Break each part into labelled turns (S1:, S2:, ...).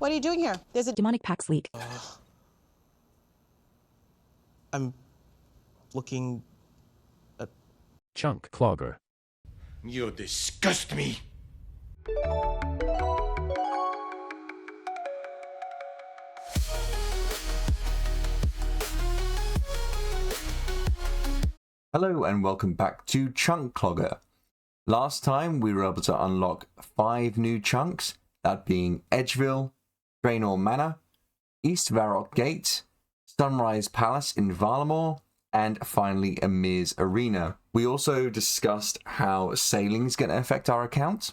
S1: What are you doing here? There's a
S2: demonic Pax leak.
S3: I'm looking at...
S4: Chunkclogger.
S5: You disgust me!
S6: Hello and welcome back to Chunkclogger. Last time we were able to unlock 5 new chunks, that being Edgeville, Draenor Manor, East Varrock Gate, Sunrise Palace in Valamor, and finally Emir's Arena. We also discussed how sailing is going to affect our account.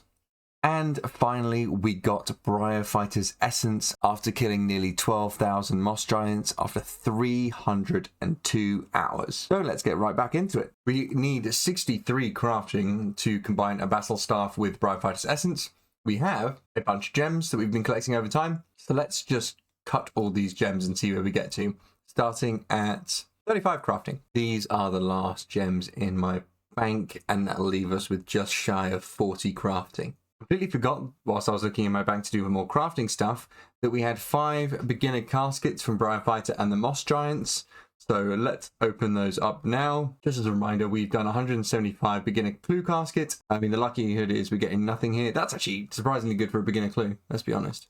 S6: And finally, we got Briarfighter's Essence after killing nearly 12,000 Moss Giants after 302 hours. So let's get right back into it. We need 63 crafting to combine a Battle Staff with Briarfighter's Essence. We have a bunch of gems that we've been collecting over time. So let's just cut all these gems and see where we get to. Starting at 35 crafting. These are the last gems in my bank, and that'll leave us with just shy of 40 crafting. Completely forgot, whilst I was looking in my bank to do more crafting stuff, that we had 5 beginner caskets from Briarfighter and the Moss Giants. So let's open those up now. Just as a reminder, we've done 175 beginner clue caskets. I mean, the likelihood is we're getting nothing here. That's actually surprisingly good for a beginner clue, let's be honest.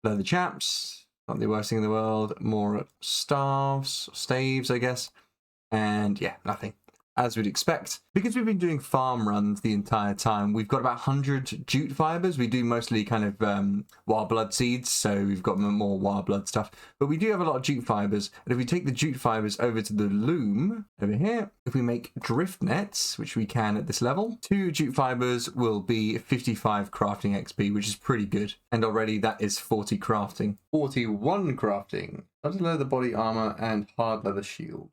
S6: Leather chaps, not the worst thing in the world. More staves, I guess. And yeah, nothing. As we'd expect. Because we've been doing farm runs the entire time, we've got about 100 jute fibers. We do mostly kind of wild blood seeds, so we've got more wild blood stuff. But we do have a lot of jute fibers, and if we take the jute fibers over to the loom, over here, if we make drift nets, which we can at this level, 2 jute fibers will be 55 crafting XP, which is pretty good. And already that is 40 crafting. 41 crafting. That's leather body armor and hard leather shield.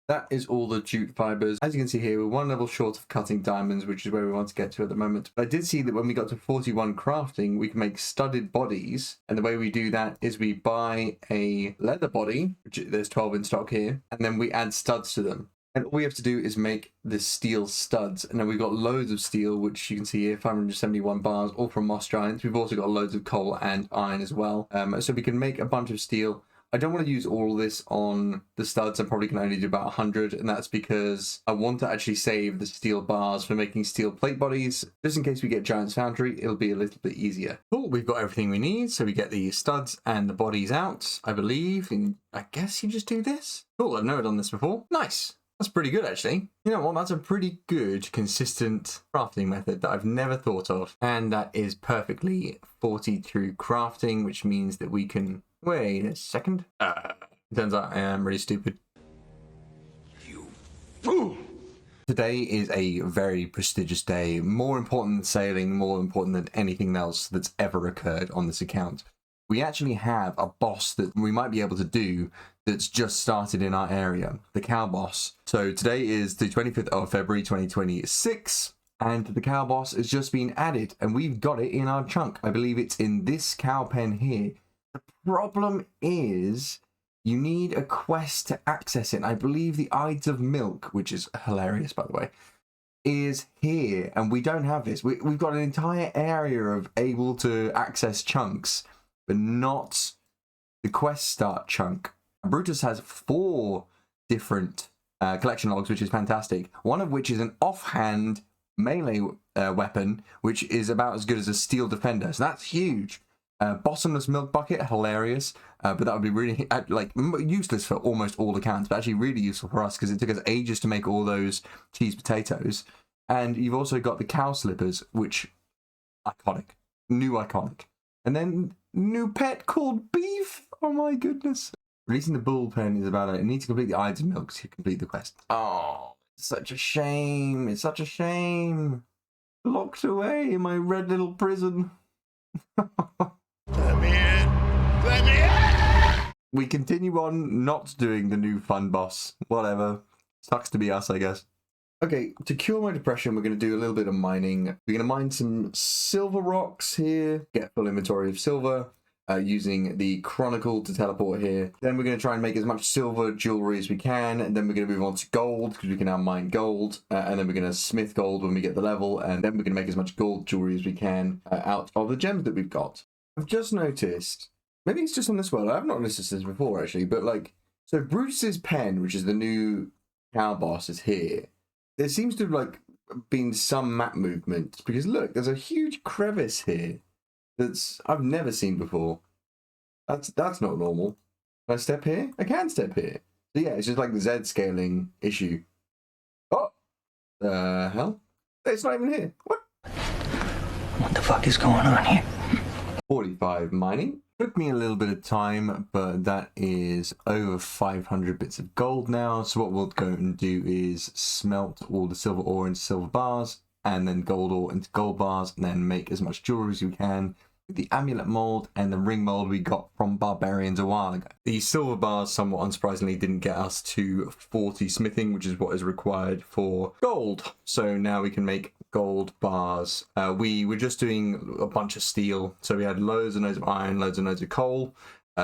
S6: That is all the jute fibers. As you can see here, we're 1 level short of cutting diamonds, which is where we want to get to at the moment. But I did see that when we got to 41 crafting, we can make studded bodies. And the way we do that is we buy a leather body, which there's 12 in stock here, and then we add studs to them. And all we have to do is make the steel studs. And then we've got loads of steel, which you can see here, 571 bars, all from Moss Giants. We've also got loads of coal and iron as well. So we can make a bunch of steel. I don't want to use all of this on the studs. I probably can only do about 100, and that's because I want to actually save the steel bars for making steel plate bodies. Just in case we get Giant's Foundry, it'll be a little bit easier. Cool, we've got everything we need, so we get the studs and the bodies out, I believe. And I guess you just do this. Cool, I've never done this before. Nice. That's pretty good, actually. You know what? That's a pretty good, consistent crafting method that I've never thought of. And that is perfectly 40 through crafting, which means that we can... Wait a second. Turns out I am really stupid.
S5: You fool!
S6: Today is a very prestigious day. More important than sailing, more important than anything else that's ever occurred on this account. We actually have a boss that we might be able to do that's just started in our area, the cow boss. So today is the 25th of February 2026. And the cow boss has just been added, and we've got it in our chunk. I believe it's in this cow pen here. The problem is you need a quest to access it. And I believe the Ides of Milk, which is hilarious, by the way, is here. And we don't have this. We've got an entire area of able to access chunks, but not the quest start chunk. And Brutus has 4 different collection logs, which is fantastic. One of which is an offhand melee weapon, which is about as good as a steel defender. So that's huge. Bottomless milk bucket, hilarious, but that would be really useless for almost all accounts, but actually really useful for us because it took us ages to make all those cheese potatoes. And you've also got the cow slippers, which iconic, new iconic, and then new pet called Beef. Oh my goodness! Releasing the bullpen is about it. You need to complete the Ides of Milk to complete the quest. Oh, it's such a shame! It's such a shame. Locked away in my red little prison.
S5: Let me in! Let me in!
S6: We continue on not doing the new fun boss. Whatever. Sucks to be us, I guess. Okay, to cure my depression, we're going to do a little bit of mining. We're going to mine some silver rocks here, get full inventory of silver. using the Chronicle to teleport here. Then we're going to try and make as much silver jewelry as we can, and then we're going to move on to gold because we can now mine gold, and then we're going to smith gold when we get the level, and then we're going to make as much gold jewelry as we can out of the gems that we've got. I've just noticed, maybe it's just on this world, I've not noticed this before actually, but like, so Bruce's pen, which is the new cow boss, is here. There seems to have like been some map movement because look, there's a huge crevice here that's I've never seen before. That's not normal. Can I step here? I can step here. So yeah, it's just like the Z scaling issue. Oh, the hell? It's not even here. What?
S1: What the fuck is going on here?
S6: 45 mining. Took me a little bit of time, but that is over 500 bits of gold now. So what we'll go and do is smelt all the silver ore into silver bars, and then gold ore into gold bars, and then make as much jewelry as we can with the amulet mold and the ring mold we got from barbarians a while ago. The silver bars, somewhat unsurprisingly, didn't get us to 40 smithing, which is what is required for gold. So now we can make gold bars. We were just doing a bunch of steel, so we had loads and loads of iron, loads and loads of coal.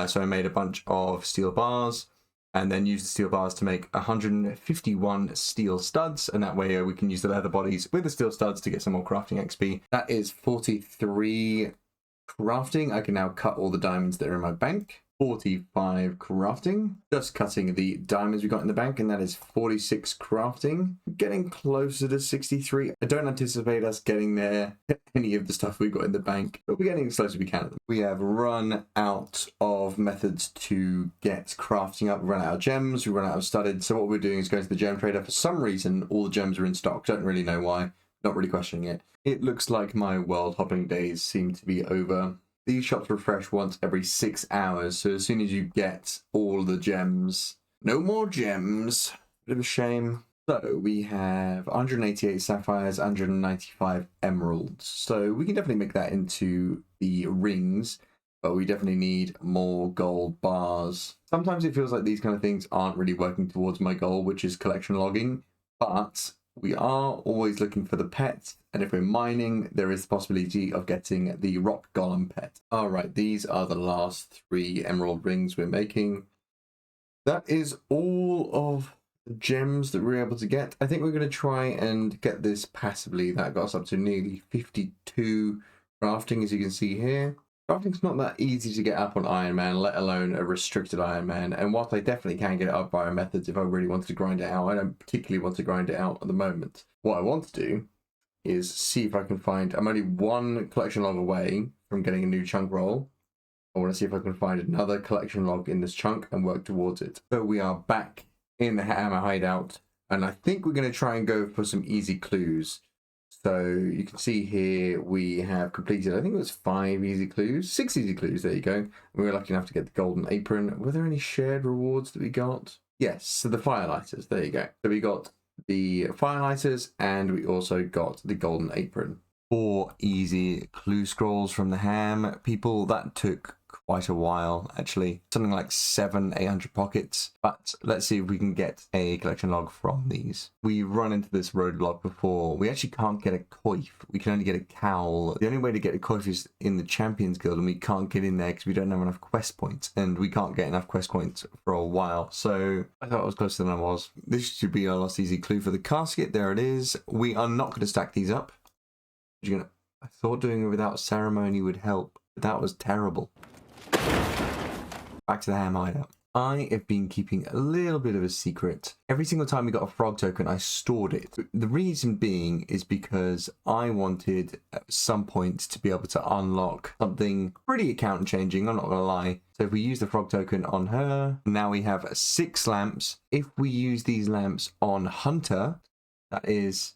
S6: So I made a bunch of steel bars, and then used the steel bars to make 151 steel studs, and that way we can use the leather bodies with the steel studs to get some more crafting XP. That is 43 crafting. I can now cut all the diamonds that are in my bank. 45 crafting. Just cutting the diamonds we got in the bank, and that is 46 crafting. Getting closer to 63. I don't anticipate us getting there, any of the stuff we got in the bank, but we're getting as close as we can. We have run out of methods to get crafting up. We run out of gems, we run out of studded. So what we're doing is going to the gem trader. For some reason, all the gems are in stock. Don't really know why. Not really questioning it. It looks like my world hopping days seem to be over. These shops refresh once every 6 hours, so as soon as you get all the gems, no more gems. Bit of a shame. So we have 188 sapphires, 195 emeralds. So we can definitely make that into the rings, but we definitely need more gold bars. Sometimes it feels like these kind of things aren't really working towards my goal, which is collection logging, but we are always looking for the pet, and if we're mining, there is the possibility of getting the rock golem pet. All right, these are the last 3 emerald rings we're making. That is all of the gems that we're able to get. I think we're going to try and get this passively. That got us up to nearly 52 crafting, as you can see here. Crafting's not that easy to get up on Iron Man, let alone a restricted Iron Man. And whilst I definitely can get it up by methods if I really wanted to grind it out, I don't particularly want to grind it out at the moment. What I want to do is see if I can find... I'm only 1 collection log away from getting a new chunk roll. I want to see if I can find another collection log in this chunk and work towards it. So we are back in the Hammer hideout, and I think we're going to try and go for some easy clues. So you can see here we have completed, I think it was 5 easy clues, 6 easy clues, there you go. We were lucky enough to get the golden apron. Were there any shared rewards that we got? Yes, so the firelighters, there you go. So we got the firelighters, and we also got the golden apron. 4 easy clue scrolls from the ham people. That took quite a while, actually. Something like 700-800 pockets. But let's see if we can get a collection log from these. We've run into this roadblock before. We actually can't get a coif. We can only get a cowl. The only way to get a coif is in the Champions Guild, and we can't get in there because we don't have enough quest points. And we can't get enough quest points for a while. So I thought I was closer than I was. This should be our last easy clue for the casket. There it is. We are not going to stack these up. I thought doing it without ceremony would help, but that was terrible. Back to the ham hideout. I have been keeping a little bit of a secret. Every single time we got a frog token, I stored it. The reason being is because I wanted at some point to be able to unlock something pretty account changing, I'm not gonna lie. So if we use the frog token on her, now we have 6 lamps. If we use these lamps on Hunter, that is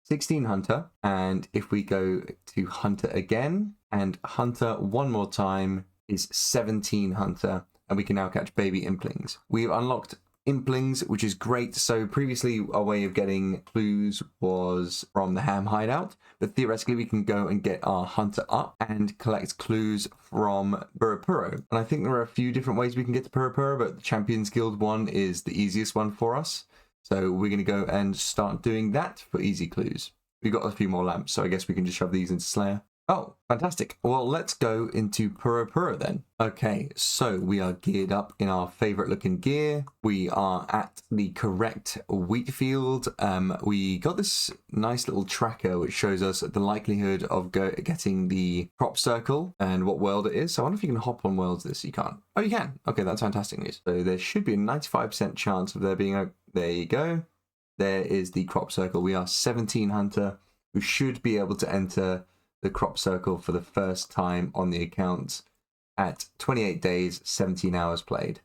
S6: 16 Hunter. And if we go to Hunter again and Hunter one more time, is 17 Hunter, and we can now catch baby implings. We've unlocked implings, which is great. So previously our way of getting clues was from the ham hideout, but theoretically we can go and get our Hunter up and collect clues from Burapuro. And I think there are a few different ways we can get to Burapuro, but the Champions Guild one is the easiest one for us. So we're going to go and start doing that for easy clues. We've got a few more lamps, so I guess we can just shove these into Slayer. Oh, fantastic. Well, let's go into Pura Pura then. Okay, so we are geared up in our favorite looking gear. We are at the correct wheat field. We got this nice little tracker which shows us the likelihood of getting the crop circle and what world it is. So I wonder if you can hop on worlds this. You can't. Oh, you can. Okay, that's fantastic news. So there should be a 95% chance of there being a... There you go. There is the crop circle. We are 17 Hunter. We should be able to enter the crop circle for the first time on the account at 28 days, 17 hours played.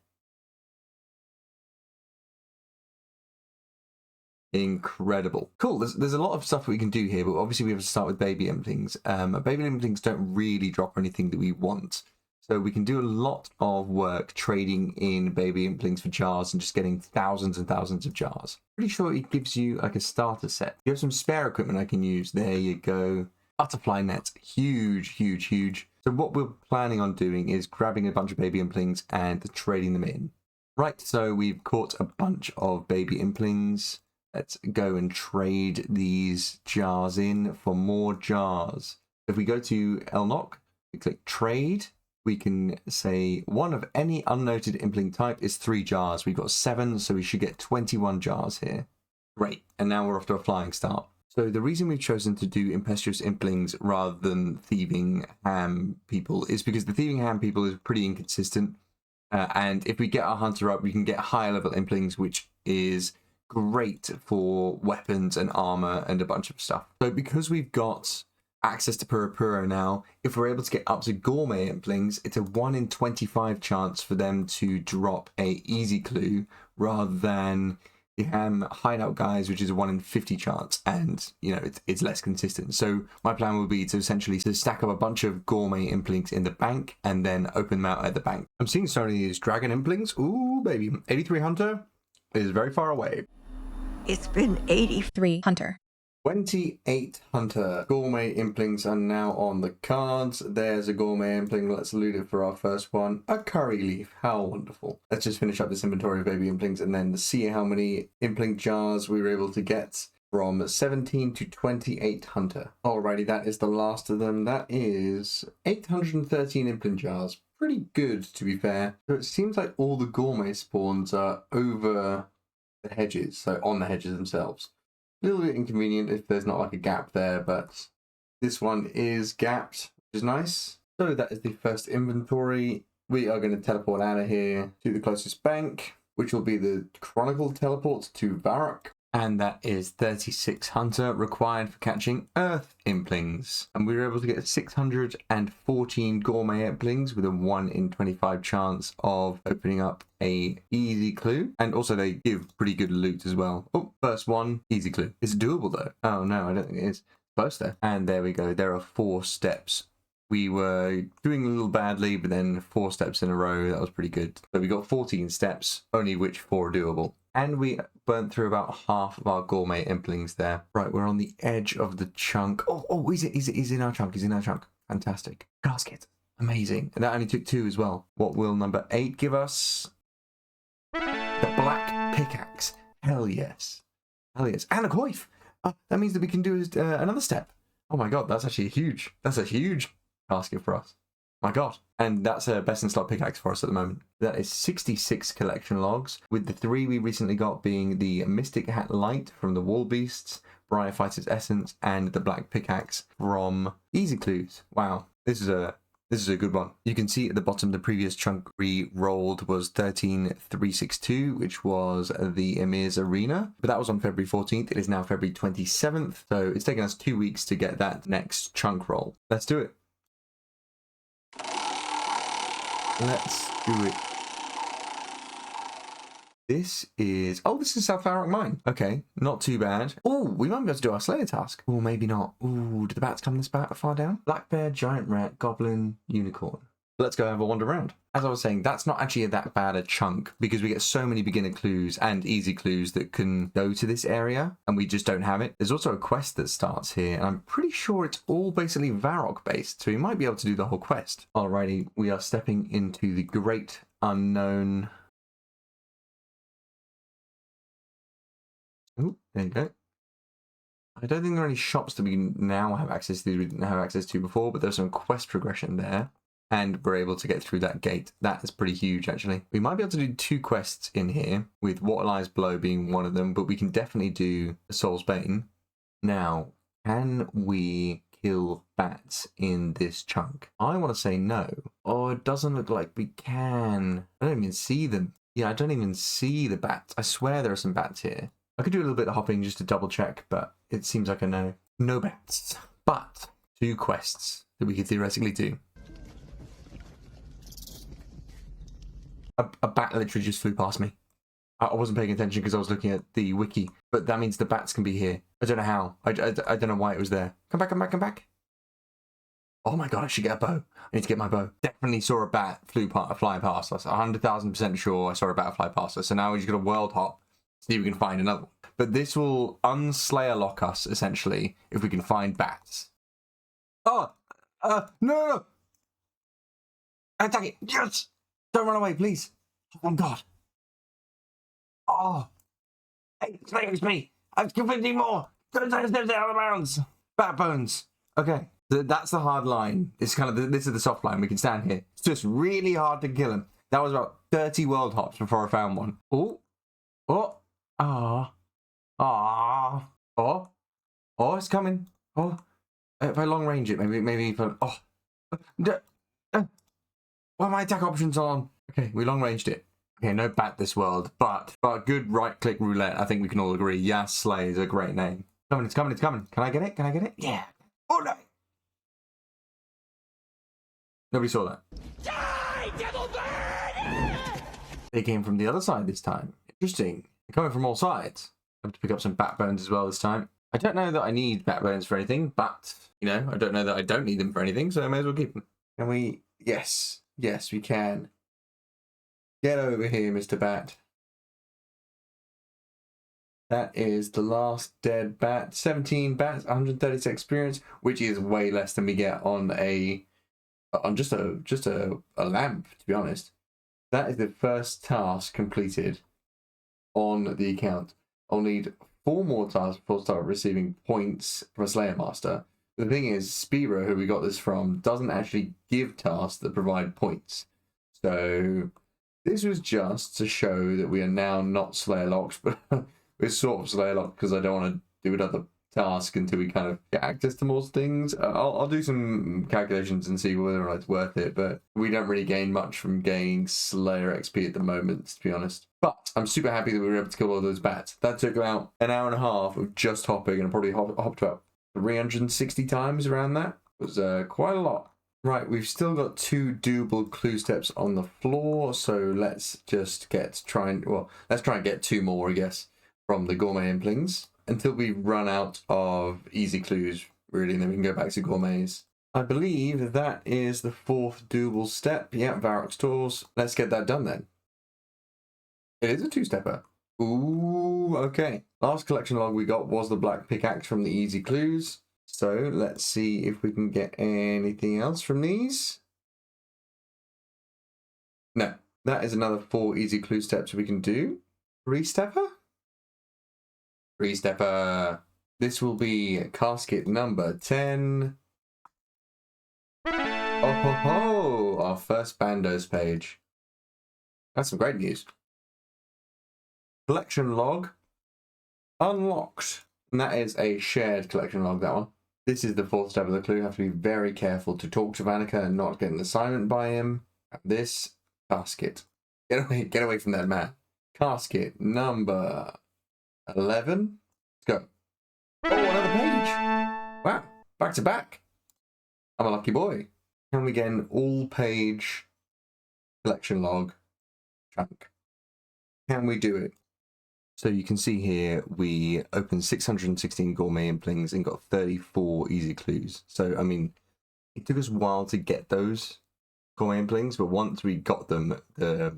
S6: Incredible. Cool. There's a lot of stuff we can do here, but obviously we have to start with baby implings. Baby implings don't really drop anything that we want. So we can do a lot of work trading in baby implings for jars and just getting thousands and thousands of jars. Pretty sure it gives you like a starter set. You have some spare equipment I can use. There you go. Butterfly net, huge, huge, huge. So what we're planning on doing is grabbing a bunch of baby implings and trading them in. Right, so we've caught a bunch of baby implings. Let's go and trade these jars in for more jars. If we go to Elnock, we click trade, we can say one of any unnoted impling type is 3 jars. We've got 7, so we should get 21 jars here. Great, and now we're off to a flying start. So the reason we've chosen to do impetuous implings rather than thieving ham people is because the thieving ham people is pretty inconsistent. And if we get our hunter up, we can get higher level implings, which is great for weapons and armor and a bunch of stuff. So because we've got access to Pura Pura now, if we're able to get up to gourmet implings, it's a 1 in 25 chance for them to drop a easy clue rather than the ham hideout guys, which is a 1 in 50 chance, and you know it's less consistent. So my plan would be to essentially stack up a bunch of gourmet implings in the bank and then open them out at the bank. I'm seeing so many of these dragon implings. Ooh, baby. 83 Hunter is very far away.
S2: It's been 83 Hunter.
S6: 28 Hunter. Gourmet implings are now on the cards. There's a gourmet impling. Let's loot it for our first one. A curry leaf. How wonderful. Let's just finish up this inventory of baby implings and then see how many impling jars we were able to get from 17 to 28 Hunter. Alrighty, that is the last of them. That is 813 impling jars. Pretty good, to be fair. So it seems like all the gourmet spawns are over the hedges, so on the hedges themselves. A little bit inconvenient if there's not like a gap there, but this one is gapped, which is nice. So that is the first inventory. We are going to teleport out of here to the closest bank, which will be the Chronicle teleport to Varrock. And that is 36 Hunter required for catching Earth implings. And we were able to get 614 gourmet implings with a 1 in 25 chance of opening up a easy clue. And also they give pretty good loot as well. Oh, first one, easy clue. It's doable though. Oh no, I don't think it is. Close there. And there we go. There are 4 steps. We were doing a little badly, but then 4 steps in a row. That was pretty good. So we got 14 steps, only which 4 are doable. And we burnt through about half of our gourmet implings there. Right, we're on the edge of the chunk. Oh, he's in our chunk. He's in our chunk. Fantastic. Casket. Amazing. And that only took 2 as well. What will number 8 give us? The black pickaxe. Hell yes. Hell yes. And a coif. That means that we can do another step. Oh my god, that's a huge casket for us. My god. And that's a best in slot pickaxe for us at the moment. That is 66 collection logs, with the 3 we recently got being the Mystic Hat Light from the Wall Beasts, Briar Fighter's Essence, and the Black Pickaxe from Easy Clues. Wow, this is a good one. You can see at the bottom the previous chunk we rolled was 13362, which was the Emir's Arena, but that was on February 14th. It is now February 27th, so it's taken us 2 weeks to get that next chunk roll. Let's do it. Let's do it. This is South Varrock Mine. Okay, not too bad. Oh, we might be able to do our Slayer task. Or maybe not. Ooh, do the bats come this far down? Black bear, giant rat, goblin, unicorn. Let's go have a wander around. As I was saying, that's not actually that bad a chunk because we get so many beginner clues and easy clues that can go to this area and we just don't have it. There's also a quest that starts here and I'm pretty sure it's all basically Varrock based, so we might be able to do the whole quest. Alrighty, we are stepping into the great unknown. Oh, there you go. I don't think there are any shops that we now have access to we didn't have access to before, but there's some quest progression there. And we're able to get through that gate. That is pretty huge, actually. We might be able to do 2 quests in here, with What Lies Below being one of them, but we can definitely do the Soul's Bane. Now, can we kill bats in this chunk? I want to say no. Oh, it doesn't look like we can. I don't even see them. Yeah, I don't even see the bats. I swear there are some bats here. I could do a little bit of hopping just to double check, but it seems like a no. No bats. But 2 quests that we could theoretically do. A bat literally just flew past me. I wasn't paying attention because I was looking at the wiki, but that means the bats can be here. I don't know how. I don't know why it was there. Come back, come back, come back. Oh my god, I should get a bow. I need to get my bow. Definitely saw a bat fly past us. 100,000% sure I saw a bat fly past us. So now we just got a world hop. See if we can find another one. But this will unslayer lock us, essentially, if we can find bats. Oh! No! Attack it! Yes! Don't run away, please. Oh, God. Oh. Hey, it's me. I've completely more. Don't out of bounds. Bat bones. Okay. That's the hard line. It's kind of this is the soft line. We can stand here. It's just really hard to kill him. That was about 30 world hops before I found one. Oh. Oh. Ah. Ah. Oh. Oh, it's coming. Oh. If I long range it, maybe if I... Oh. What are my attack options on? Okay, we long ranged it. Okay, no bat this world, but good right click roulette. I think we can all agree. Yes, Slay is a great name. It's coming. Can I get it? Can I get it? Yeah. Oh no. Nobody saw that. Die, devil bird! They came from the other side this time. Interesting. They're coming from all sides. I have to pick up some bat bones as well this time. I don't know that I need bat bones for anything, but you know, I don't know that I don't need them for anything, so I may as well keep them. Can we? Yes. Yes, we can. Get over here, Mr. Bat. That is the last dead bat. 17 bats, 136 experience, which is way less than we get on just a lamp, to be honest. That is the first task completed on the account. I'll need 4 more tasks before I start receiving points from a Slayer Master. The thing is, Spiro, who we got this from, doesn't actually give tasks that provide points. So this was just to show that we are now not Slayer locked, but we're sort of Slayer locked because I don't want to do another task until we kind of get access to more things. I'll do some calculations and see whether or not it's worth it, but we don't really gain much from gaining Slayer XP at the moment, to be honest. But I'm super happy that we were able to kill all those bats. That took about an hour and a half of just hopping, and I probably hopped about 360 times around that. It was quite a lot. Right, we've still got 2 doable clue steps on the floor, so let's just try and get 2 more, I guess, from the gourmet implings until we run out of easy clues, really, and then we can go back to gourmets. I believe that is the 4th doable step. Yeah, Varrock's Tools. Let's get that done then. It is a 2-stepper. Ooh, okay. Last collection log we got was the black pickaxe from the easy clues. So let's see if we can get anything else from these. No, that is another 4 easy clue steps we can do. 3-stepper? 3-stepper. This will be casket number 10. Oh ho ho! Our first Bandos page. That's some great news. Collection log unlocked. And that is a shared collection log, that one. This is the 4th step of the clue. You have to be very careful to talk to Vanica and not get an assignment by him. This casket. Get away from that man. Casket number 11. Let's go. Oh, another page. Wow. Back to back. I'm a lucky boy. Can we get an all-page collection log chunk? Can we do it? So you can see here, we opened 616 gourmet implings and got 34 easy clues. So, I mean, it took us a while to get those gourmet implings, but once we got them, the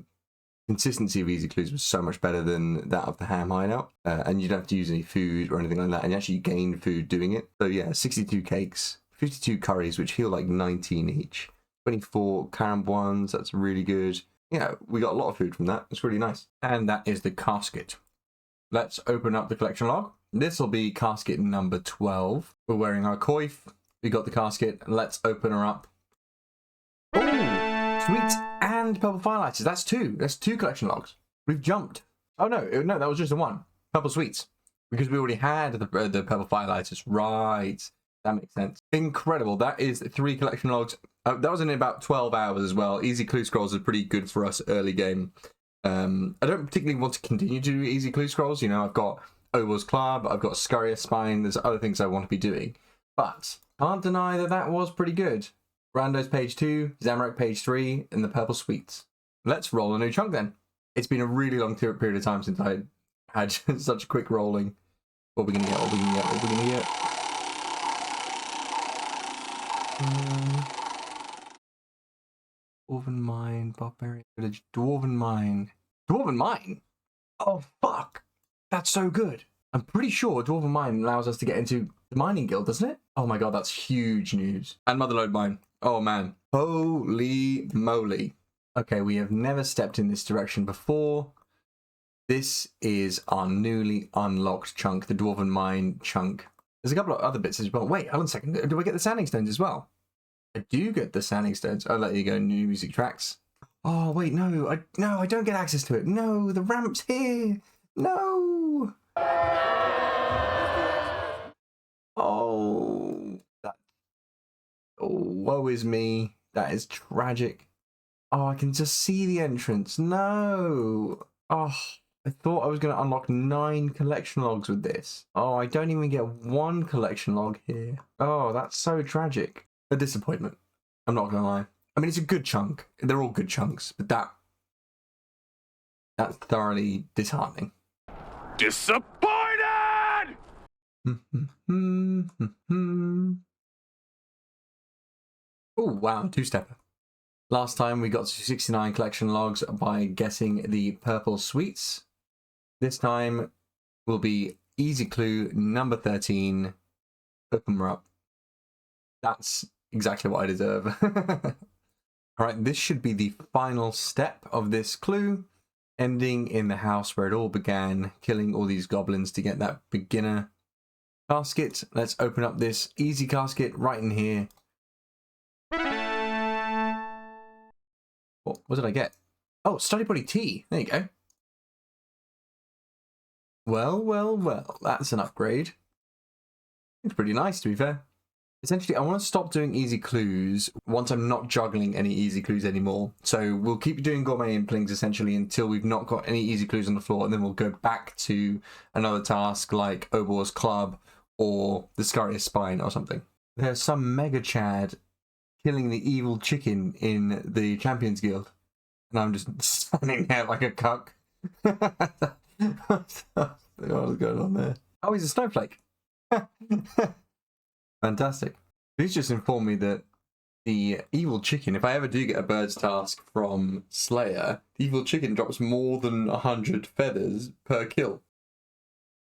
S6: consistency of easy clues was so much better than that of the ham hideout. And you don't have to use any food or anything like that, and you actually gain food doing it. So yeah, 62 cakes, 52 curries, which heal like 19 each. 24 caramboines, that's really good. Yeah, we got a lot of food from that. It's really nice. And that is the casket. Let's open up the collection log This will be casket number 12. We're wearing our coif. We got the casket. Let's open her up. Oh, sweet and purple firelighters. That's two. That's two collection logs. We've jumped. Oh no, that was just the one. Purple sweets. Because we already had the purple firelighters. Right. That makes sense. Incredible. That is 3 collection logs. That was in about 12 hours as well. Easy clue scrolls are pretty good for us early game. I don't particularly want to continue to do easy clue scrolls. You know, I've got Obo's Club, I've got Scurrier Spine, there's other things I want to be doing. But can't deny that that was pretty good. Rando's page 2, Zamorak page 3, and the purple sweets. Let's roll a new chunk then. It's been a really long period of time since I had such quick rolling. What are we going to get? What are we going to get? What are we going to get? Dwarven Mine, Barbarian Village, Dwarven Mine. Dwarven Mine? Oh, fuck. That's so good. I'm pretty sure Dwarven Mine allows us to get into the mining guild, doesn't it? Oh my god, that's huge news. And Motherlode Mine. Oh man. Holy moly. Okay, we have never stepped in this direction before. This is our newly unlocked chunk, the Dwarven Mine chunk. There's a couple of other bits as well. Wait, hold on a second. Do I get the sanding stones as well? I do get the sanding stones. Oh, there you go. New music tracks. Oh, wait, no. I don't get access to it. No, the ramp's here. No. Oh, woe is me. That is tragic. Oh, I can just see the entrance. No. Oh, I thought I was going to unlock 9 collection logs with this. Oh, I don't even get 1 collection log here. Oh, that's so tragic. A disappointment. I'm not going to lie. I mean, it's a good chunk. They're all good chunks, but that's thoroughly disheartening.
S5: Disappointed!
S6: Oh, wow, 2-stepper. Last time we got to 69 collection logs by guessing the purple sweets. This time will be easy clue number 13. Open her up. That's exactly what I deserve. Alright, this should be the final step of this clue. Ending in the house where it all began, killing all these goblins to get that beginner casket. Let's open up this easy casket right in here. What did I get? Oh, Study Body Tea. There you go. Well, that's an upgrade. It's pretty nice, to be fair. Essentially, I want to stop doing easy clues once I'm not juggling any easy clues anymore. So we'll keep doing gourmet implings essentially until we've not got any easy clues on the floor, and then we'll go back to another task like Obor's Club or the Scurrier Spine or something. There's some Mega Chad killing the evil chicken in the Champions Guild, and I'm just standing there like a cuck. What's going on there? Oh, he's a snowflake. Fantastic. Please just inform me that the evil chicken, if I ever do get a bird's task from Slayer, the evil chicken drops more than 100 feathers per kill.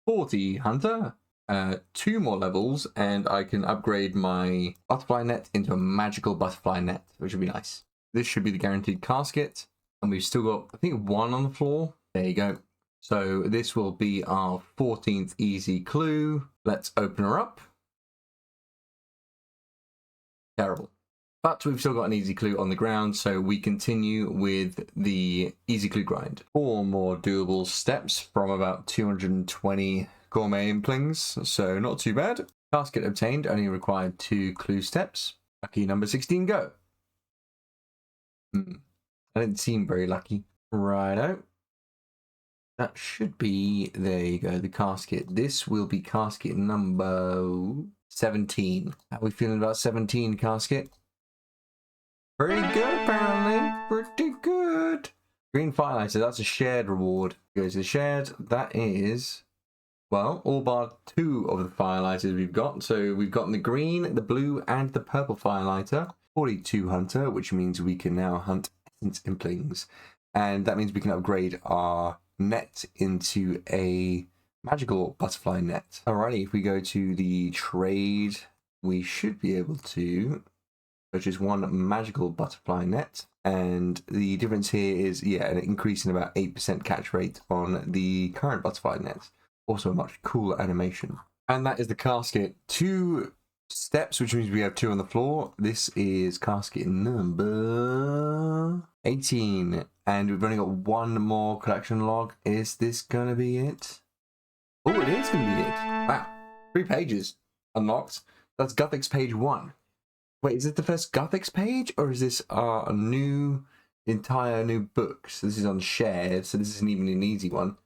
S6: 40 hunter, 2 more levels, and I can upgrade my butterfly net into a magical butterfly net, which would be nice. This should be the guaranteed casket, and we've still got, I think, 1 on the floor. There you go. So this will be our 14th easy clue. Let's open her up. Terrible. But we've still got an easy clue on the ground, so we continue with the easy clue grind. 4 more doable steps from about 220 gourmet implings, so not too bad. Casket obtained, only required 2 clue steps. Lucky number 16, go. I didn't seem very lucky. Righto. That should be, there you go, the casket. This will be casket number 17. How are we feeling about 17, casket? Pretty good, apparently. Pretty good. Green firelighter, that's a shared reward. Goes to shared. That is, well, all bar 2 of the firelighters we've got. So we've got the green, the blue, and the purple firelighter. 42 hunter, which means we can now hunt essence implings. And that means we can upgrade our net into a magical butterfly net. Alrighty, if we go to the trade, we should be able to purchase 1 magical butterfly net. And the difference here is, yeah, an increase in about 8% catch rate on the current butterfly net. Also a much cooler animation. And that is the casket. 2 steps, which means we have 2 on the floor. This is casket number 18. And we've only got 1 more collection log. Is this gonna be it? Oh, it is gonna be it. Wow. 3 pages unlocked. That's Guthix page 1. Wait, is it the first Guthix page? Or is this a entire new book? So this is on shared, so this isn't even an easy one.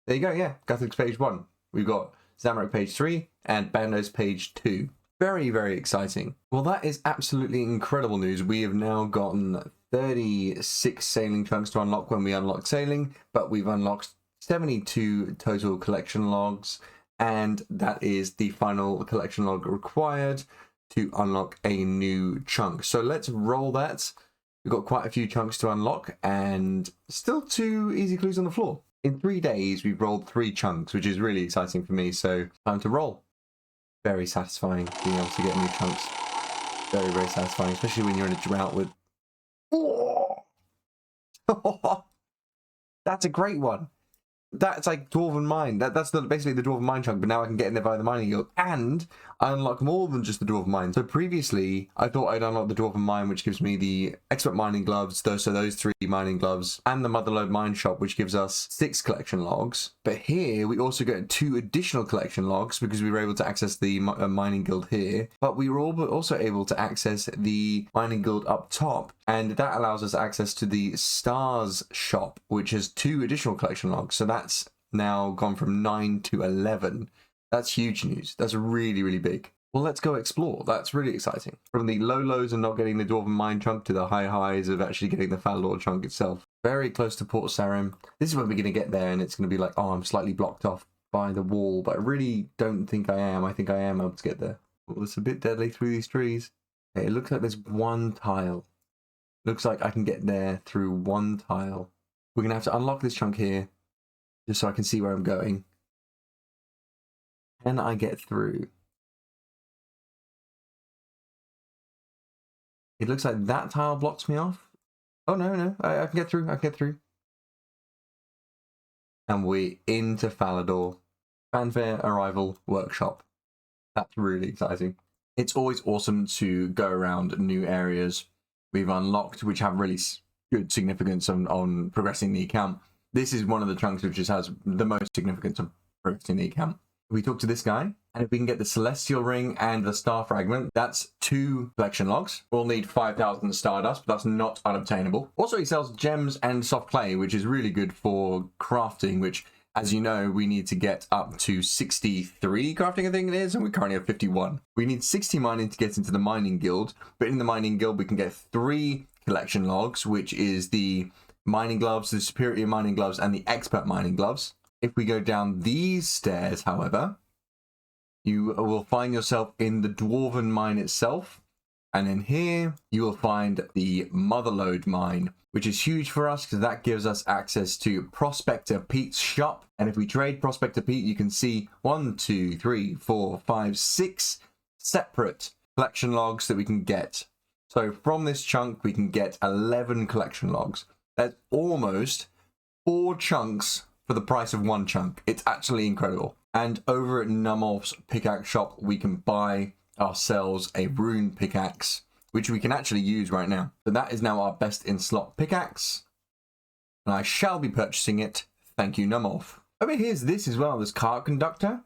S6: There you go, yeah. Guthix page 1. We've got Zamorak page 3 and Bandos page 2. Very, very exciting. Well, that is absolutely incredible news. We have now gotten 36 sailing chunks to unlock when we unlock sailing, but we've unlocked 72 total collection logs, and that is the final collection log required to unlock a new chunk. So let's roll that. We've got quite a few chunks to unlock and still 2 easy clues on the floor. In 3 days, we've rolled 3 chunks, which is really exciting for me. So time to roll. Very satisfying being able to get new chunks. Very, very satisfying, especially when you're in a drought with... Oh! That's a great one. That's like Dwarven Mine. That's basically the Dwarven Mine chunk, but now I can get in there via the Mining Guild. And I unlock more than just the Dwarven Mine. So previously, I thought I'd unlock the Dwarven Mine, which gives me the Expert Mining Gloves, those 3 mining gloves, and the Motherlode Mine Shop, which gives us 6 collection logs. But here, we also get 2 additional collection logs, because we were able to access the Mining Guild here. But we were also able to access the Mining Guild up top, and that allows us access to the Stars Shop, which has 2 additional collection logs. So that's now gone from 9 to 11. That's huge news. That's really, really big. Well, let's go explore. That's really exciting. From the low lows of not getting the Dwarven Mine chunk to the high highs of actually getting the Falador chunk itself. Very close to Port Sarim. This is when we're going to get there, and it's going to be like, oh, I'm slightly blocked off by the wall, but I really don't think I am. I think I am able to get there. Well, it's a bit deadly through these trees. Okay, it looks like there's 1 tile. Looks like I can get there through 1 tile. We're going to have to unlock this chunk here, just so I can see where I'm going. Can I get through? It looks like that tile blocks me off. Oh, no, I can get through, I can get through. And we're into Falador. Fanfare Arrival Workshop. That's really exciting. It's always awesome to go around new areas we've unlocked, which have really good significance on progressing the account. This is one of the chunks which just has the most significance of progressing the account. We talk to this guy, and if we can get the Celestial Ring and the Star Fragment, that's 2 collection logs. We'll need 5,000 Stardust, but that's not unobtainable. Also, he sells gems and soft clay, which is really good for crafting, which, as you know, we need to get up to 63 crafting, I think it is, and we currently have 51. We need 60 mining to get into the Mining Guild, but in the Mining Guild, we can get 3 collection logs, which is the Mining Gloves, the Superior Mining Gloves, and the Expert Mining Gloves. If we go down these stairs, however, you will find yourself in the Dwarven Mine itself. And in here, you will find the Motherlode Mine, which is huge for us because that gives us access to Prospector Pete's shop. And if we trade Prospector Pete, you can see 1, 2, 3, 4, 5, 6 separate collection logs that we can get. So from this chunk, we can get 11 collection logs. That's almost 4 chunks for the price of 1 chunk. It's actually incredible. And over at Numorph's pickaxe shop, we can buy ourselves a rune pickaxe, which we can actually use right now. So that is now our best in slot pickaxe, and I shall be purchasing it. Thank you, Numorph. Over here's this as well, this cart conductor.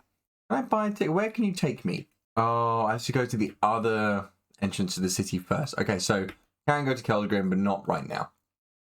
S6: Can I buy a ticket? Where can you take me? Oh, I have to go to the other entrance to the city first. Okay, so can go to Keldgrim, but not right now.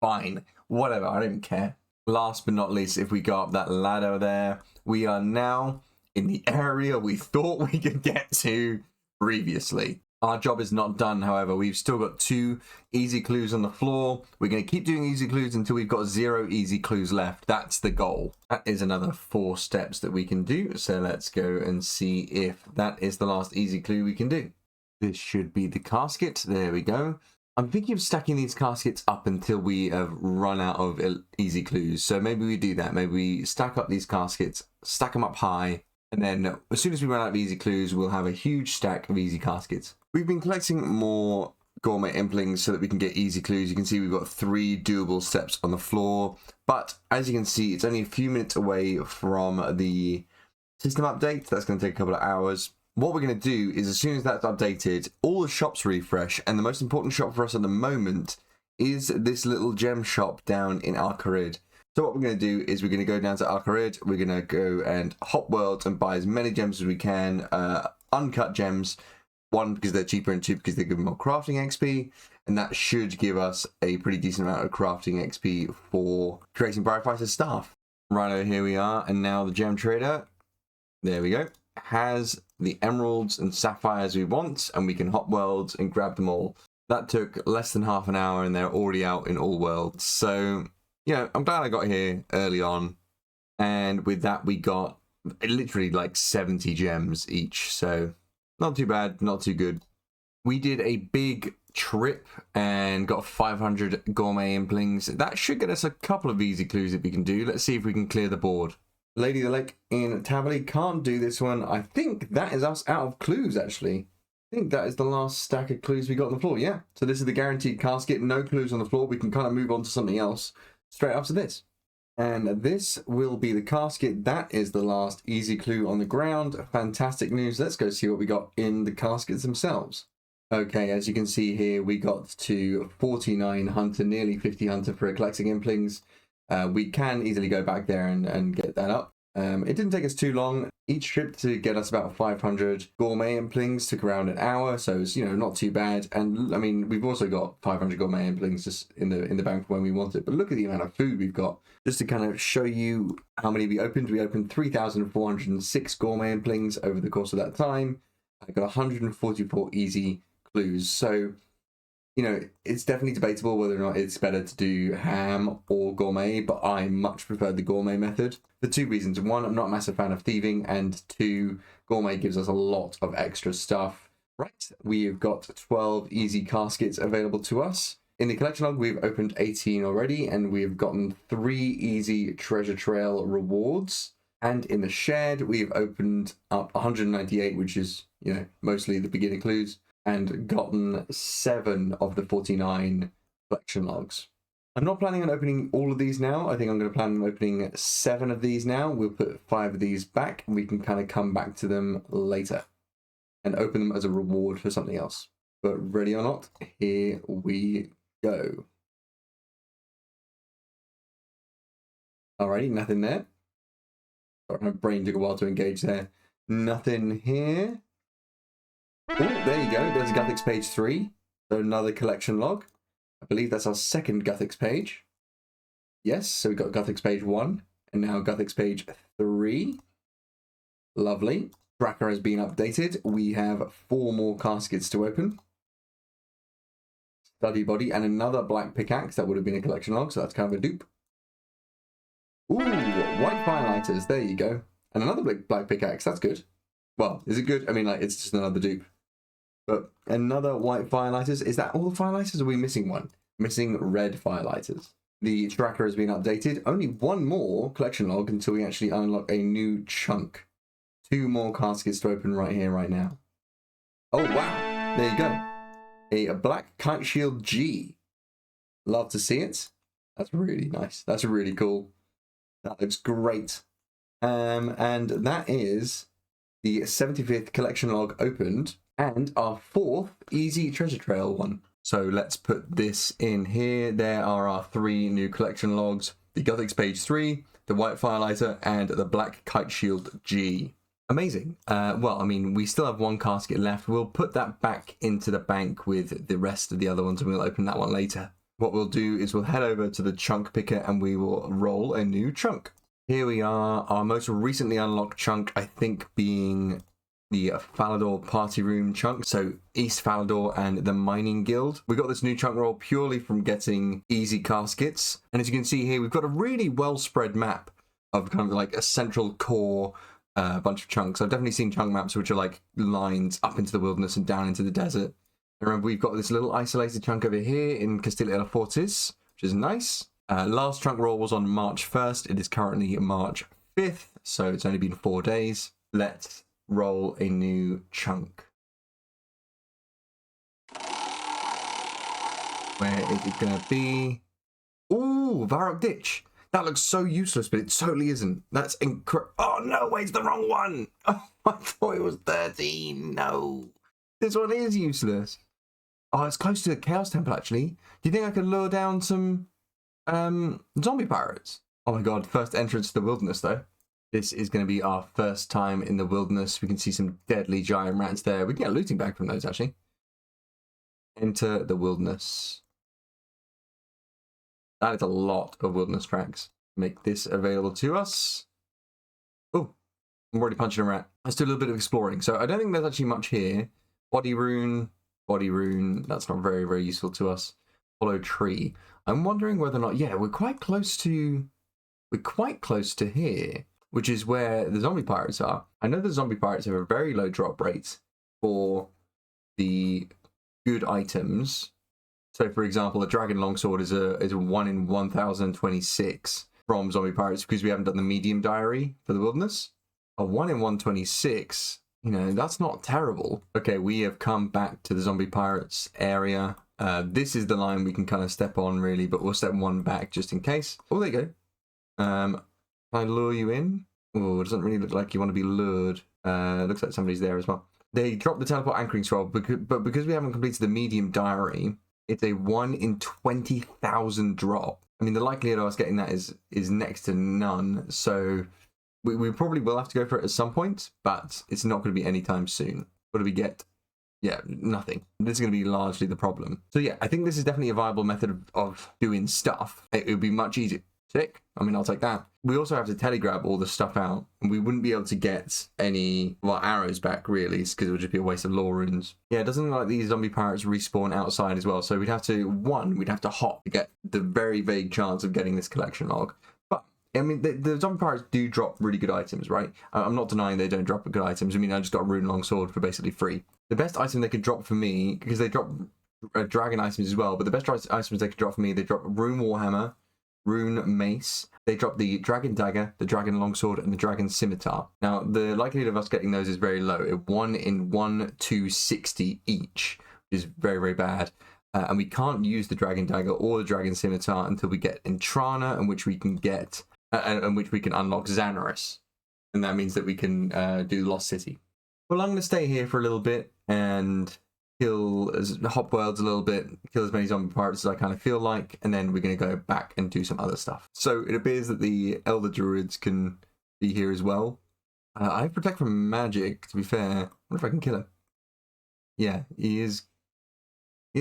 S6: Fine, whatever, I don't care. Last but not least, if we go up that ladder there, we are now in the area we thought we could get to previously. Our job is not done, however. We've still got 2 easy clues on the floor. We're going to keep doing easy clues until we've got 0 easy clues left. That's the goal. That is another 4 steps that we can do. So let's go and see if that is the last easy clue we can do. This should be the casket. There we go. I'm thinking of stacking these caskets up until we have run out of easy clues. So maybe we do that. Maybe we stack up these caskets, stack them up high, and then as soon as we run out of easy clues, we'll have a huge stack of easy caskets. We've been collecting more gourmet implings so that we can get easy clues. You can see we've got 3 doable steps on the floor, but as you can see, it's only a few minutes away from the system update. That's going to take a couple of hours. What we're going to do is, as soon as that's updated, all the shops refresh, and the most important shop for us at the moment is this little gem shop down in Al-Kharid. So what we're going to do is we're going to go down to Al-Kharid, we're going to go and hop worlds and buy as many gems as we can, uncut gems, one, because they're cheaper, and two, because they give more crafting XP, and that should give us a pretty decent amount of crafting XP for creating Briarfighter's staff. Righto, here we are, and now the gem trader, there we go, has the emeralds and sapphires we want, and we can hop worlds and grab them all. That took less than half an hour, and they're already out in all worlds. So, you know, I'm glad I got here early on, and with that we got literally like 70 gems each, so not too bad, not too good. We did a big trip and got 500 gourmet implings. That should get us a couple of easy clues that we can do. Let's see if we can clear the board. Lady of the Lake in Taverley can't do this one. I think that is us out of clues, actually. I think that is the last stack of clues we got on the floor, yeah. So this is the guaranteed casket, no clues on the floor. We can kind of move on to something else straight after this. And this will be the casket. That is the last easy clue on the ground. Fantastic news. Let's go see what we got in the caskets themselves. Okay, as you can see here, we got to 49 hunter, nearly 50 hunter for collecting implings. We can easily go back there and get that up. It didn't take us too long. Each trip to get us about 500 gourmet implings took around an hour, so it's, you know, not too bad. And I mean, we've also got 500 gourmet implings just in the bank for when we want it. But look at the amount of food we've got. Just to kind of show you how many we opened 3,406 gourmet implings over the course of that time. I got 144 easy clues. So, you know, it's definitely debatable whether or not it's better to do ham or gourmet, but I much prefer the gourmet method for two reasons. One, I'm not a massive fan of thieving, and two, gourmet gives us a lot of extra stuff. Right, we've got 12 easy caskets available to us. In the collection log, we've opened 18 already, and we've gotten 3 easy treasure trail rewards. And in the shed, we've opened up 198, which is, you know, mostly the beginner clues, and gotten 7 of the 49 collection logs. I'm not planning on opening all of these now. I think I'm going to plan on opening 7 of these now. We'll put 5 of these back, and we can kind of come back to them later and open them as a reward for something else. But ready or not, here we go. Alrighty, nothing there. Sorry, my brain took a while to engage there. Nothing here. Oh, there you go. There's Guthix page 3. So another collection log. I believe that's our second Guthix page. Yes, so we got Guthix page 1 and now Guthix page 3. Lovely. Tracker has been updated. We have 4 more caskets to open. Study body and another black pickaxe. That would have been a collection log, so that's kind of a dupe. Ooh, white firelighters. There you go. And another black pickaxe. That's good. Well, is it good? I mean, like, it's just another dupe. But another white firelighters. Is that all the firelighters, or are we missing one? Missing red firelighters. The tracker has been updated. Only 1 more collection log until we actually unlock a new chunk. 2 more caskets to open right here, right now. Oh, wow. There you go. A black kite shield G. Love to see it. That's really nice. That's really cool. That looks great. And that is the 75th collection log opened, and our 4th easy treasure trail one. So let's put this in here. There are our 3 new collection logs: the Guthix page 3, the white firelighter, and the black kite shield G. Amazing. Well, I mean, we still have 1 casket left. We'll put that back into the bank with the rest of the other ones, and we'll open that one later. What we'll do is we'll head over to the chunk picker and we will roll a new chunk. Here we are, our most recently unlocked chunk, I think, being the Falador Party Room chunk. So East Falador and the Mining Guild. We got this new chunk roll purely from getting easy caskets. And as you can see here, we've got a really well spread map of kind of like a central core bunch of chunks. I've definitely seen chunk maps which are like lines up into the wilderness and down into the desert. Remember, we've got this little isolated chunk over here in Castilla y Fortis, which is nice. Last chunk roll was on March 1st. It is currently March 5th, so it's only been 4 days. Let's roll a new chunk. Where is it going to be? Ooh, Varrock Ditch. That looks so useless, but it totally isn't. That's incredible. Oh, no, wait, it's the wrong one. Oh, I thought it was 13. No. This one is useless. Oh, it's close to the Chaos Temple, actually. Do you think I could lure down some zombie pirates? Oh my god, first entrance to the wilderness, though. This is going to be our first time in the wilderness. We can see some deadly giant rats there. We can get a looting bag from those, actually. Enter the wilderness. That is a lot of wilderness tracks. Make this available to us. Oh, I'm already punching a rat. Let's do a little bit of exploring. So I don't think there's actually much here. Body rune. That's not very, very useful to us. Hollow tree. I'm wondering whether or not, yeah, we're quite close to here, which is where the zombie pirates are. I know the zombie pirates have a very low drop rate for the good items. So, for example, a dragon longsword is a 1 in 1026 from zombie pirates because we haven't done the medium diary for the wilderness. A 1 in 126, you know, that's not terrible. Okay, we have come back to the zombie pirates area. This is the line we can kind of step on, really, but we'll step one back just in case. Oh, there you go. Can I lure you in? Oh, it doesn't really look like you want to be lured. Looks like somebody's there as well. They dropped the teleport anchoring scroll, but because we haven't completed the medium diary, it's a 1 in 20,000 drop. I mean, the likelihood of us getting that is next to none, so we probably will have to go for it at some point, but it's not going to be anytime soon. What do we get? Yeah, nothing. This is going to be largely the problem. So yeah, I think this is definitely a viable method of doing stuff. It would be much easier. Sick. I mean, I'll take that. We also have to telegrab all the stuff out, and we wouldn't be able to get any, well, arrows back, really, because it would just be a waste of lore runes. Yeah, it doesn't look like these zombie pirates respawn outside as well, so we'd have to hop to get the very vague chance of getting this collection log. But, I mean, the zombie pirates do drop really good items, right? I'm not denying they don't drop good items. I mean, I just got a rune longsword for basically free. The best item they could drop for me, because they drop dragon items as well, but the best items they could drop for me, they drop rune warhammer, rune mace, they drop the dragon dagger, the dragon longsword, and the dragon scimitar. Now, the likelihood of us getting those is very low. 1 in 1/260 each, which is very, very bad. And we can't use the dragon dagger or the dragon scimitar until we get Entrana, in which we can get, and which we can unlock Xanaris. And that means that we can do Lost City. Well, I'm going to stay here for a little bit and hop worlds a little bit, kill as many zombie pirates as I kind of feel like, and then we're going to go back and do some other stuff. So it appears that the elder druids can be here as well. I have protect from magic, to be fair. I wonder if I can kill him. Yeah, he's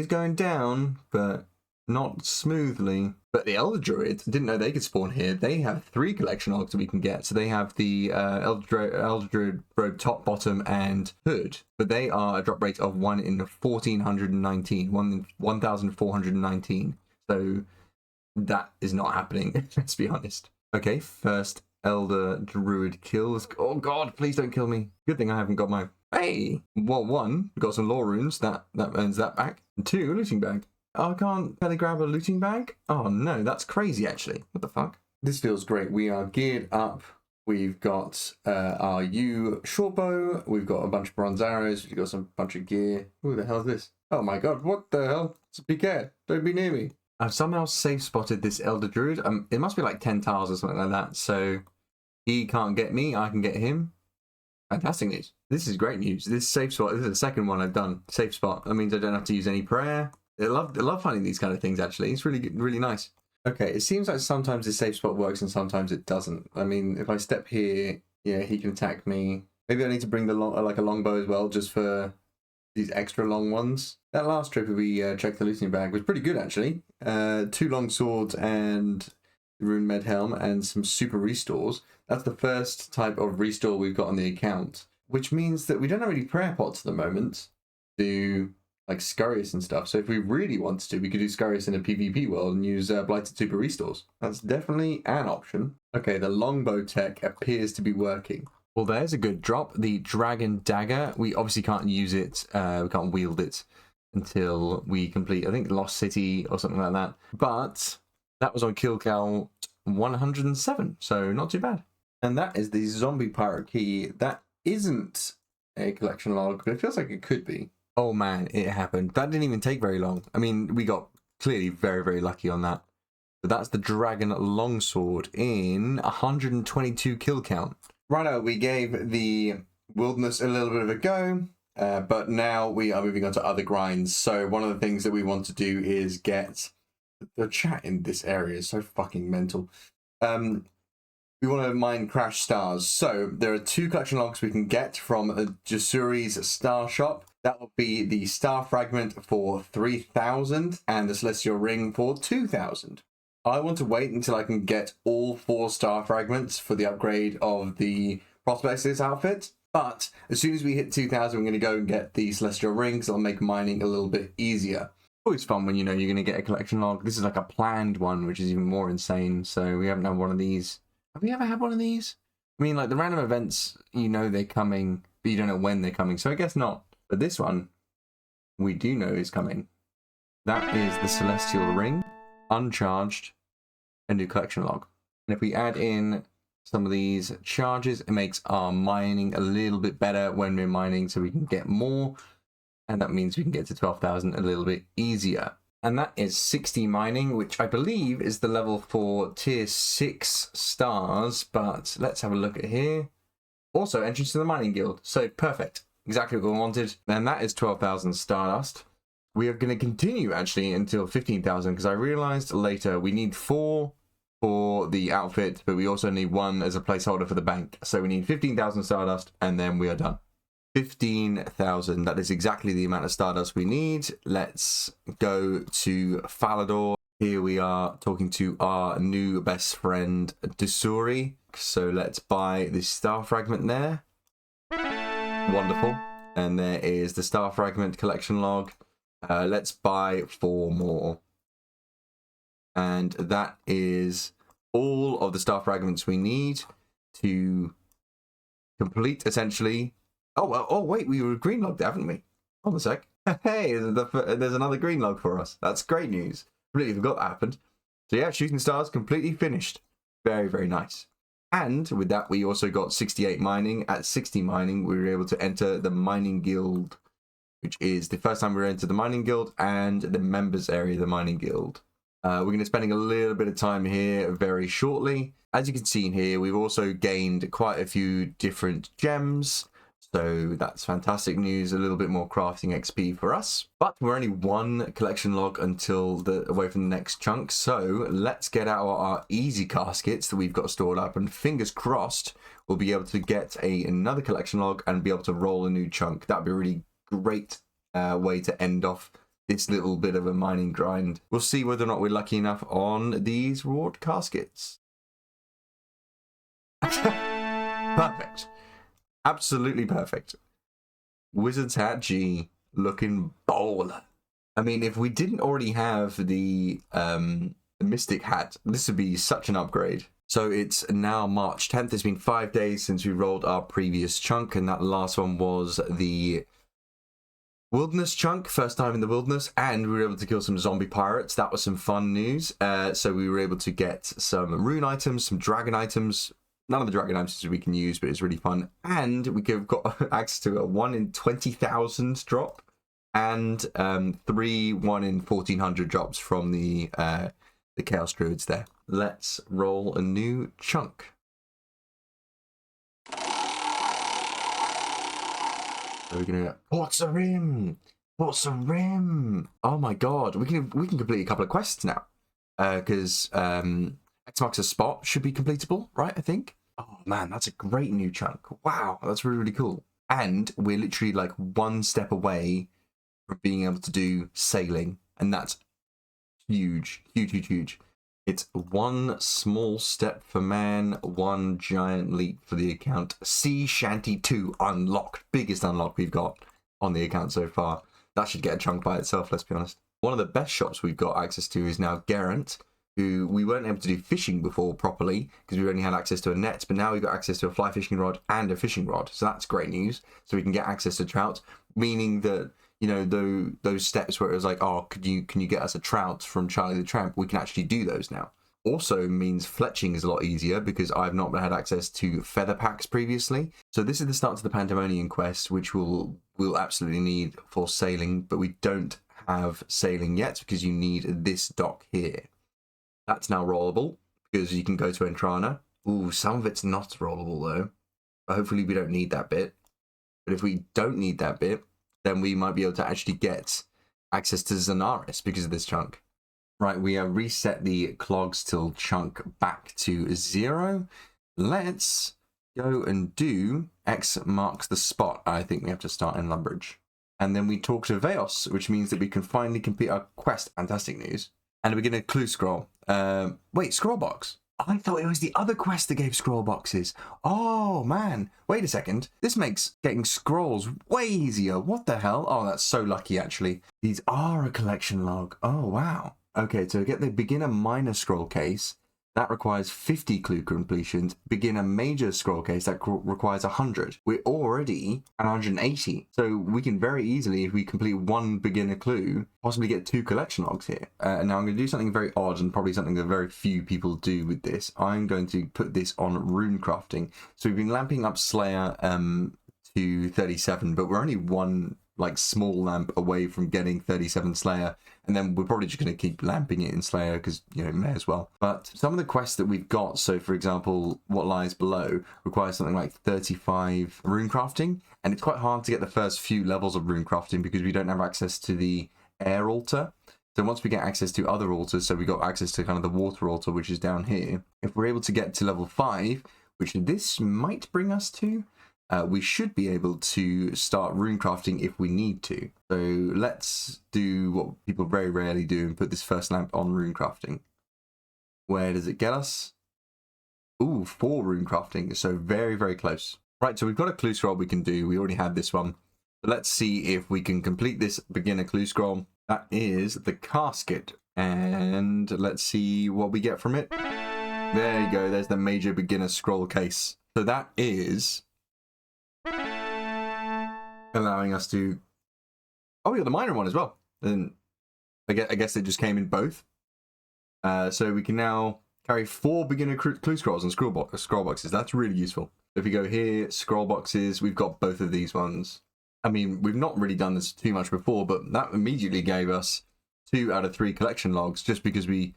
S6: going down, but not smoothly. But the elder druids didn't know they could spawn here. They have 3 collection logs that we can get. So they have the elder druid robe top, bottom, and hood. But they are a drop rate of 1 in 1419, 1 in 1419. So that is not happening. Let's be honest. Okay, first elder druid kills. Oh god, please don't kill me. Good thing I haven't got my. Hey, well, 1, we got some lore runes. That earns that back. And 2, looting bag. Oh, I can't grab a looting bag? Oh no, that's crazy actually. What the fuck? This feels great. We are geared up. We've got our shortbow. We've got a bunch of bronze arrows. We've got some bunch of gear. Who the hell is this? Oh my god, what the hell? Be careful. Don't be near me. I've somehow safe spotted this elder druid. It must be like 10 tiles or something like that. So he can't get me. I can get him. Fantastic news. This is great news. This safe spot. This is the second one I've done. Safe spot. That means I don't have to use any prayer. I love finding these kind of things, actually. It's really, really nice. Okay, it seems like sometimes this safe spot works and sometimes it doesn't. I mean, if I step here, yeah, he can attack me. Maybe I need to bring a longbow as well, just for these extra long ones. That last trip we checked the looting bag was pretty good, actually. 2 long swords and rune med helm and some super restores. That's the first type of restore we've got on the account, which means that we don't have any prayer pots at the moment to like Scurrius and stuff. So if we really wanted to, we could do Scurrius in a PvP world and use Blighted Super Restores. That's definitely an option. Okay, the longbow tech appears to be working. Well, there's a good drop. The Dragon Dagger. We obviously can't use it. We can't wield it until we complete, I think, Lost City or something like that. But that was on kill count 107, so not too bad. And that is the zombie pirate key. That isn't a collection log, but it feels like it could be. Oh man, it happened. That didn't even take very long. I mean, we got clearly very, very lucky on that. But that's the Dragon Longsword in 122 kill count. Righto, we gave the Wilderness a little bit of a go, but now we are moving on to other grinds. So one of the things that we want to do is get... The chat in this area is so fucking mental. We want to mine crash stars. So there are 2 collection logs we can get from Jasuri's star shop. That will be the star fragment for 3,000 and the celestial ring for 2,000. I want to wait until I can get all 4 star fragments for the upgrade of the Prospectus outfit. But as soon as we hit 2,000, we're going to go and get the celestial rings. That'll make mining a little bit easier. Always fun when you know you're going to get a collection log. This is like a planned one, which is even more insane. So we haven't had one of these. Have we ever had one of these? I mean, like the random events, you know they're coming, but you don't know when they're coming. So I guess not. But this one, we do know is coming. That is the celestial ring, uncharged, a new collection log. And if we add in some of these charges, it makes our mining a little bit better when we're mining, so we can get more. And that means we can get to 12,000 a little bit easier. And that is 60 mining, which I believe is the level for tier 6 stars. But let's have a look at here. Also, entrance to the mining guild. So perfect. Exactly what we wanted. And that is 12,000 stardust. We are going to continue actually until 15,000 because I realized later we need 4 for the outfit, but we also need 1 as a placeholder for the bank. So we need 15,000 stardust and then we are done. 15,000. That is exactly the amount of stardust we need. Let's go to Falador. Here we are talking to our new best friend, Dusuri. So let's buy the star fragment there. Wonderful. And there is the star fragment collection log. Let's buy 4 more. And that is all of the star fragments we need to complete, essentially. Oh, wait, we were green logged, haven't we? Hold on a sec. Hey, there's another green log for us. That's great news. Completely forgot that happened. So yeah, shooting stars completely finished. Very, very nice. And with that, we also got 68 mining. At 60 mining, we were able to enter the mining guild, which is the first time we entered the mining guild and the members area of the mining guild. We're going to be spending a little bit of time here very shortly. As you can see in here, we've also gained quite a few different gems. So that's fantastic news, a little bit more crafting XP for us. But we're only 1 collection log until away from the next chunk. So let's get out our easy caskets that we've got stored up, and fingers crossed we'll be able to get another collection log and be able to roll a new chunk. That'd be a really great way to end off this little bit of a mining grind. We'll see whether or not we're lucky enough on these reward caskets. Perfect. Absolutely perfect. Wizard's Hat G looking baller. I mean, if we didn't already have the Mystic Hat, this would be such an upgrade. So it's now March 10th. It's been 5 days since we rolled our previous chunk, and that last one was the Wilderness chunk, first time in the Wilderness, and we were able to kill some zombie pirates. That was some fun news. So we were able to get some rune items, some dragon items. None of the dragon items we can use, but it's really fun. And we have got access to a 1 in 20,000 drop and 3 1 in 1,400 drops from the Chaos Druids there. Let's roll a new chunk. So we're gonna Ports a Rim! Ports a Rim! Oh my god, we can complete a couple of quests now. Because X marks a spot should be completable, right? I think. Oh man, that's a great new chunk. Wow, that's really, really cool. And we're literally like 1 step away from being able to do sailing, and that's huge, huge, huge, huge. It's 1 small step for man, 1 giant leap for the account. Sea Shanty 2 unlocked, biggest unlock we've got on the account so far. That should get a chunk by itself, let's be honest. One of the best shops we've got access to is now Geraint, who we weren't able to do fishing before properly because we only had access to a net, but now we've got access to a fly fishing rod and a fishing rod. So that's great news. So we can get access to trout, meaning that, you know, those steps where it was like, oh, can you get us a trout from Charlie the Tramp? We can actually do those now. Also means fletching is a lot easier because I've not had access to feather packs previously. So this is the start to the Pandemonium quest, which we'll absolutely need for sailing, but we don't have sailing yet because you need this dock here. That's now rollable because you can go to Entrana. Ooh, some of it's not rollable though. But hopefully we don't need that bit. But if we don't need that bit, then we might be able to actually get access to Zanaris because of this chunk. Right, we have reset the clogs till chunk back to 0. Let's go and do X marks the spot. I think we have to start in Lumbridge. And then we talk to Veos, which means that we can finally complete our quest. Fantastic news. And we get a clue scroll. Wait, scroll box. I thought it was the other quest that gave scroll boxes. Oh, man. Wait a second. This makes getting scrolls way easier. What the hell? Oh, that's so lucky, actually. These are a collection log. Oh, wow. Okay, to get the beginner minor scroll case, that requires 50 clue completions. Beginner major scroll case, that requires 100. We're already at 180. So we can very easily, if we complete one beginner clue, possibly get 2 collection logs here. Now I'm going to do something very odd and probably something that very few people do with this. I'm going to put this on rune crafting. So we've been lamping up Slayer to 37, but we're only one like small lamp away from getting 37 Slayer, and then we're probably just going to keep lamping it in Slayer because, you know, may as well. But some of the quests that we've got, so for example, What Lies Below requires something like 35 rune crafting, and it's quite hard to get the first few levels of rune crafting because we don't have access to the air altar. So once we get access to other altars, so we got access to kind of the water altar, which is down here, if we're able to get to level 5, which this might bring us to, we should be able to start rune crafting if we need to. So let's do what people very rarely do and put this first lamp on rune crafting. Where does it get us? Ooh, 4 rune crafting. So very, very close. Right, so we've got a clue scroll we can do. We already had this one. But let's see if we can complete this beginner clue scroll. That is the casket. And let's see what we get from it. There you go. There's the major beginner scroll case. So that is allowing us to... Oh, we got the minor one as well. Then I guess it just came in both. So we can now carry 4 beginner clue scrolls and scroll boxes. That's really useful. If we go here, scroll boxes, we've got both of these ones. I mean, we've not really done this too much before, but that immediately gave us 2 out of 3 collection logs just because we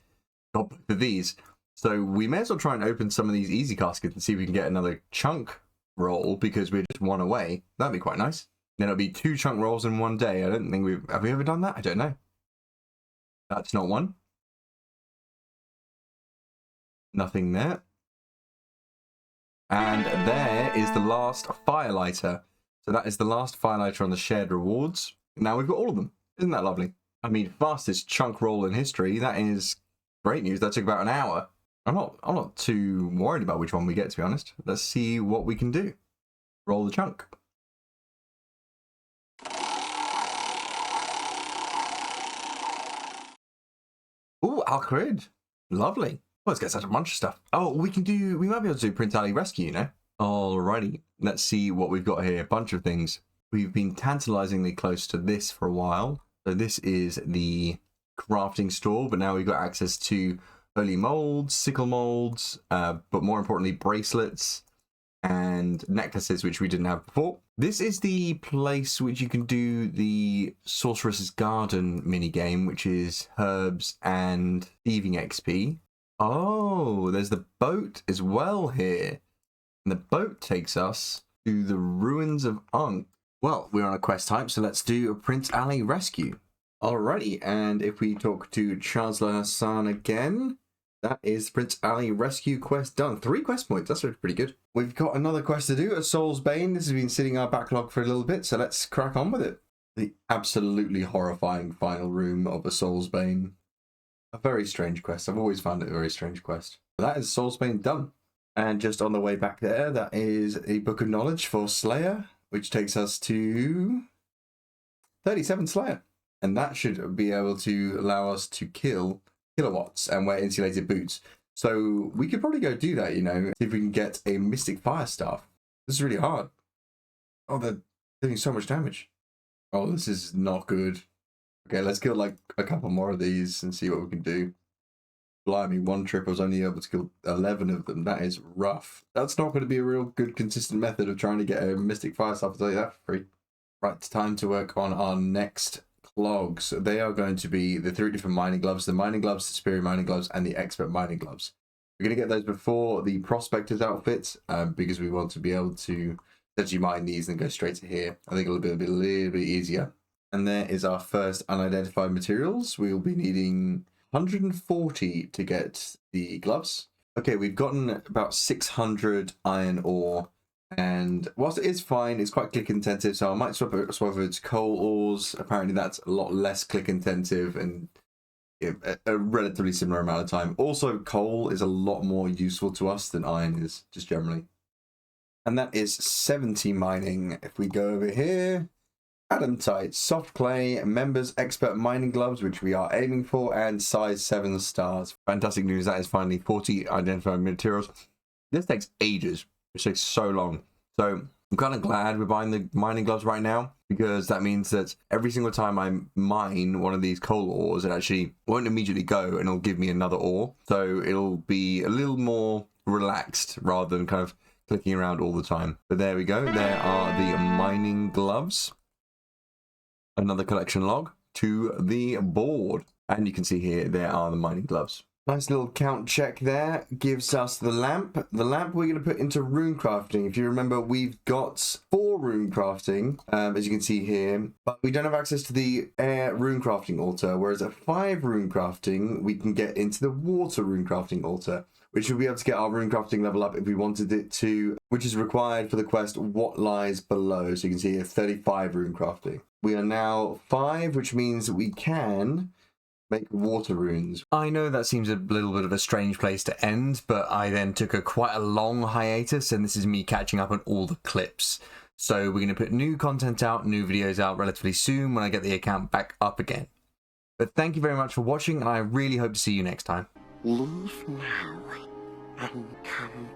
S6: got both of these. So we may as well try and open some of these easy caskets and see if we can get another chunk roll because we're just 1 away. That'd be quite nice. Then it'll be 2 chunk rolls in one day. I don't think have we ever done that? I don't know. That's not one. Nothing there. And there is the last firelighter. So that is the last firelighter on the shared rewards. Now we've got all of them. Isn't that lovely? I mean, fastest chunk roll in history. That is great news. That took about an hour. I'm not too worried about which one we get, to be honest. Let's see what we can do. Roll the chunk. Ooh, Alcarid. Lovely. Well, let's get such a bunch of stuff. Oh, we might be able to do Prince Ali Rescue, you know? Alrighty. Let's see what we've got here. A bunch of things. We've been tantalizingly close to this for a while. So this is the crafting store, but now we've got access to holy molds, sickle molds, but more importantly, bracelets and necklaces, which we didn't have before. This is the place which you can do the Sorceress's Garden minigame, which is herbs and thieving XP. Oh, there's the boat as well here. And the boat takes us to the ruins of Ankh. Well, we're on a quest type, so let's do a Prince Ali rescue. Alrighty, and if we talk to Chancellor Hassan again, that is Prince Ali rescue quest done. 3 quest points, that's pretty good. We've got another quest to do, a Soul's Bane. This has been sitting in our backlog for a little bit, so let's crack on with it. The absolutely horrifying final room of a Soul's Bane. A very strange quest. I've always found it a very strange quest. But that is Soul's Bane done. And just on the way back there, that is a Book of Knowledge for Slayer, which takes us to 37 Slayer. And that should be able to allow us to kill kilowatts and wear insulated boots. So we could probably go do that, you know, see if we can get a Mystic Fire Staff. This is really hard. Oh, they're doing so much damage. Oh, this is not good. Okay, let's kill like a couple more of these and see what we can do. Blimey, one trip I was only able to kill 11 of them. That is rough. That's not going to be a real good, consistent method of trying to get a Mystic Fire Staff, I'll tell you that for free. Right, it's time to work on our next clogs. They are going to be the 3 different mining gloves: the mining gloves, the superior mining gloves, and the expert mining gloves. We're going to get those before the prospector's outfit, because we want to be able to essentially mine these and go straight to here. I think it'll be a little bit easier. And there is our first unidentified materials. We'll be needing 140 to get the gloves. Okay, we've gotten about 600 iron ore, and whilst it is fine, it's quite click intensive, so I might swap over to coal ores. Apparently that's a lot less click intensive and a relatively similar amount of time. Also, coal is a lot more useful to us than iron is, just generally. And that is 70 mining. If we go over here, Adamtite, soft clay, members, expert mining gloves, which we are aiming for, and size 7 stars. Fantastic news, that is finally 40 identified materials. This takes ages, which takes so long. So I'm kind of glad we're buying the mining gloves right now, because that means that every single time I mine one of these coal ores, it actually won't immediately go and it'll give me another ore. So it'll be a little more relaxed rather than kind of clicking around all the time. But there we go, there are the mining gloves. Another collection log to the board, and you can see here there are the mining gloves. Nice little count check there. Gives us the lamp. The lamp we're going to put into rune crafting. If you remember, we've got 4 rune crafting, as you can see here, but we don't have access to the air rune crafting altar, whereas at 5 rune crafting we can get into the water rune crafting altar, which will be able to get our rune crafting level up if we wanted it to, which is required for the quest What Lies Below. So you can see here 35 rune crafting. We are now 5, which means we can make water runes. I know that seems a little bit of a strange place to end, but I then took quite a long hiatus, and this is me catching up on all the clips. So we're going to put new content out, new videos out relatively soon when I get the account back up again. But thank you very much for watching, and I really hope to see you next time.
S7: Leave now and come